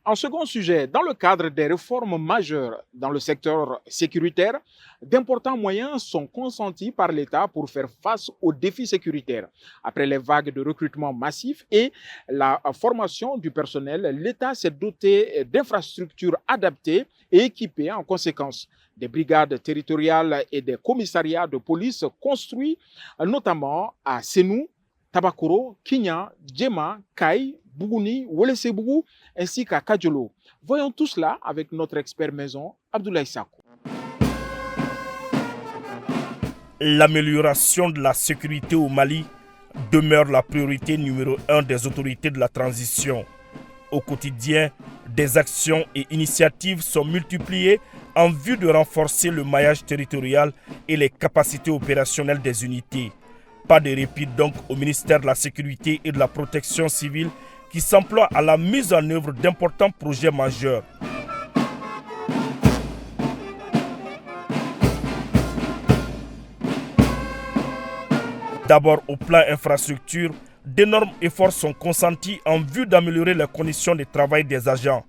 En second sujet, dans le cadre des réformes majeures dans le secteur sécuritaire, d'importants moyens sont consentis par l'État pour faire face aux défis sécuritaires. Après les vagues de recrutement massif et la formation du personnel, l'État s'est doté d'infrastructures adaptées et équipées en conséquence. Des brigades territoriales et des commissariats de police construits notamment à Sénou, Tabakoro, Kinya, Djema, Kai, Bougouni, Ouelessebougou ainsi qu'à Kadjolo. Voyons tout cela avec notre expert maison, Abdoulaye Sakou. L'amélioration de la sécurité au Mali demeure la priorité numéro 1 des autorités de la transition. Au quotidien, des actions et initiatives sont multipliées en vue de renforcer le maillage territorial et les capacités opérationnelles des unités. Pas de répit donc au ministère de la Sécurité et de la Protection civile qui s'emploie à la mise en œuvre d'importants projets majeurs. D'abord au plan infrastructure, d'énormes efforts sont consentis en vue d'améliorer les conditions de travail des agents.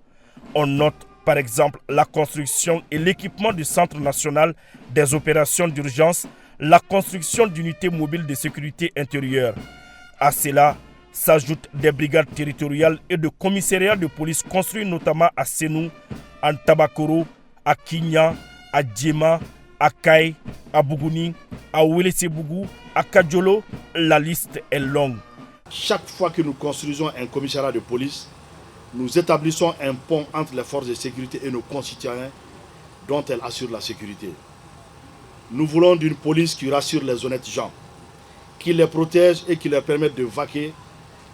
On note par exemple la construction et l'équipement du Centre national des opérations d'urgence, la construction d'unités mobiles de sécurité intérieure. À cela s'ajoutent des brigades territoriales et de commissariats de police construits notamment à Sénou, à Tabakoro, à Kinya, à Djema, à Kai, à Bougouni, à Ouelessebougou, à Kadjolo. La liste est longue. Chaque fois que nous construisons un commissariat de police, nous établissons un pont entre les forces de sécurité et nos concitoyens dont elles assurent la sécurité. Nous voulons d'une police qui rassure les honnêtes gens, qui les protège et qui leur permet de vaquer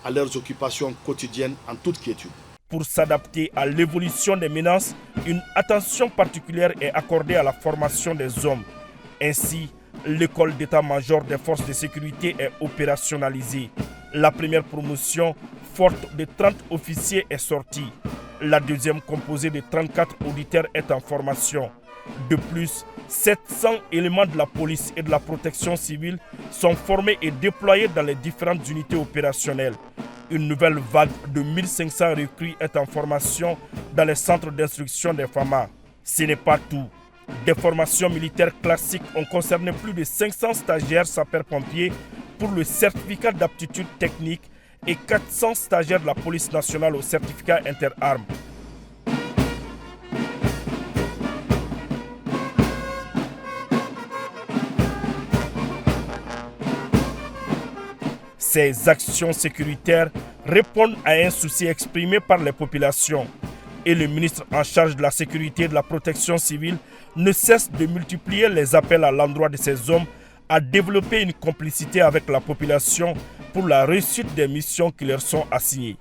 à leurs occupations quotidiennes en toute quiétude. Pour s'adapter à l'évolution des menaces, une attention particulière est accordée à la formation des hommes. Ainsi, l'école d'état-major des forces de sécurité est opérationnalisée. La première promotion, forte de 30 officiers, est sortie. La deuxième, composée de 34 auditeurs, est en formation. De plus, 700 éléments de la police et de la protection civile sont formés et déployés dans les différentes unités opérationnelles. Une nouvelle vague de 1500 recrues est en formation dans les centres d'instruction des FAMA. Ce n'est pas tout. Des formations militaires classiques ont concerné plus de 500 stagiaires sapeurs-pompiers pour le certificat d'aptitude technique et 400 stagiaires de la police nationale au certificat interarmes. Ces actions sécuritaires répondent à un souci exprimé par les populations. Et le ministre en charge de la sécurité et de la protection civile ne cesse de multiplier les appels à l'endroit de ces hommes à développer une complicité avec la population pour la réussite des missions qui leur sont assignées.